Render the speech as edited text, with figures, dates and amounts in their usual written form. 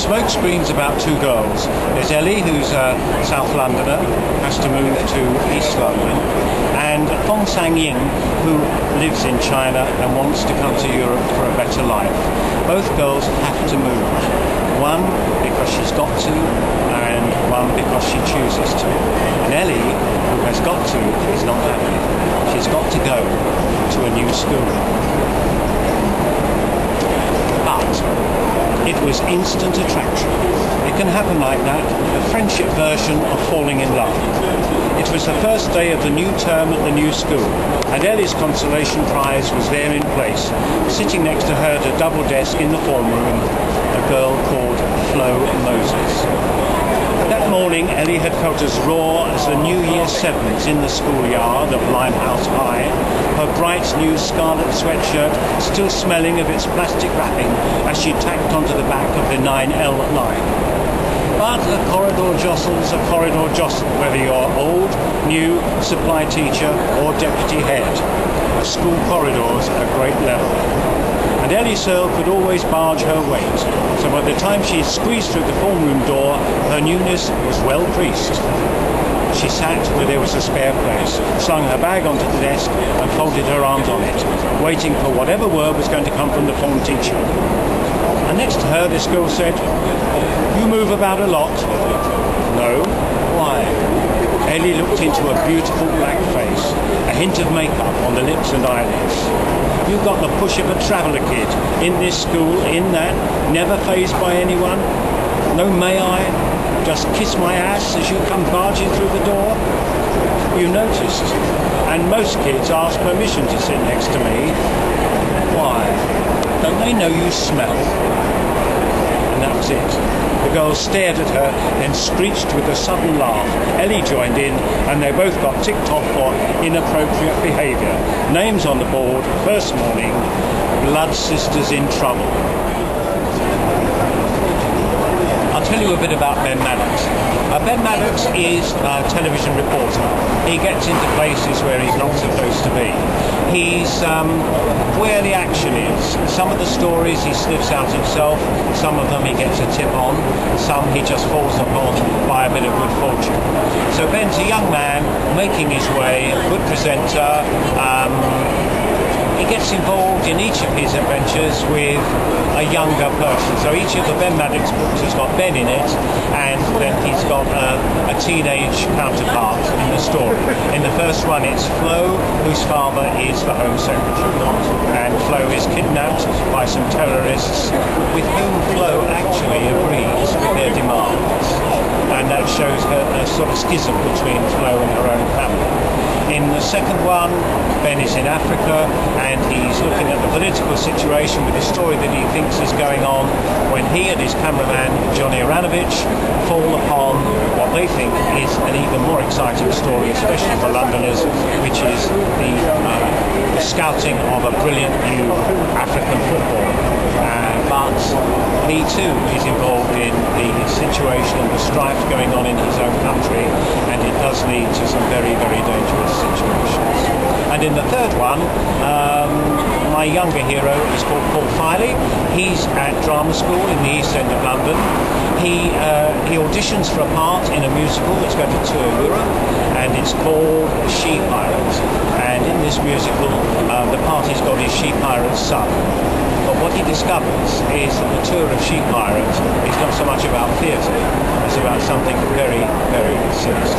smoke screen's about two girls. There's Ellie, who's a South Londoner, has to move to East London, and Fong Sang-ying, who lives in China and wants to come to Europe for a better life. Both girls have to move. One because she's got to, and one because she chooses to. And Ellie, who has got to, is not happy. She's got to go to a new school. But it was instant attraction. It can happen like that, a friendship version of falling in love. It was the first day of the new term at the new school, and Ellie's consolation prize was there in place, sitting next to her at a double desk in the form room, a girl called Flo Moses. That morning, Ellie had felt as raw as the new year sevens in the schoolyard of Limehouse High, her bright new scarlet sweatshirt still smelling of its plastic wrapping as she tacked onto the back of the 9L line. But a corridor jostle's a corridor jostle, whether you're old, new, supply teacher or deputy head. A school corridor's a great level. And Ellie Searle could always barge her weight, so by the time she squeezed through the form room door, her newness was well creased. She sat where there was a spare place, slung her bag onto the desk and folded her arms on it, waiting for whatever word was going to come from the form teacher. And next to her this girl said, "You move about a lot." "No." "Why?" Ellie looked into a beautiful black face, a hint of makeup on the lips and eyelids. "You've got the push of a traveller kid, in this school, in that, never fazed by anyone. No may I, just kiss my ass as you come barging through the door." "You noticed, and most kids ask permission to sit next to me." "Why? Don't they know you smell?" And that was it. The girl stared at her, then screeched with a sudden laugh. Ellie joined in, and they both got ticked off for inappropriate behaviour. Names on the board, first morning, blood sisters in trouble. I'll tell you a bit about Ben Maddox. Ben Maddox is a television reporter. He gets into places where he's not supposed to be. He's where the action is. Some of the stories he sniffs out himself, some of them he gets a tip on, some he just falls upon by a bit of good fortune. So Ben's a young man making his way, a good presenter. He gets involved in each of his adventures with a younger person. So each of the Ben Maddox books has got Ben in it, and then he's got a teenage counterpart in the story. In the first one it's Flo, whose father is the Home Secretary. And Flo is kidnapped by some terrorists with whom Flo actually agrees with their demands. And that shows her a sort of schism between Flo and her own family. In the second one, Ben is in Africa and he's looking at the political situation with the story that he thinks is going on when he and his cameraman, Johnny Aranovich, fall upon what they think is an even more exciting story, especially for Londoners, which is the scouting of a brilliant new African footballer. But he too is involved in the situation and the strife going on in his own country, and it does lead to some very, very dangerous situations. And in the third one, my younger hero is called Paul Filey. He's at drama school in the East End of London. He auditions for a part in a musical that's going to tour Europe, and it's called She Pirate. And in this musical, the part he's got is She Pirate's son. But what he discovers is that the tour of She Pirate is not so much about theatre, it's about something very, very sinister.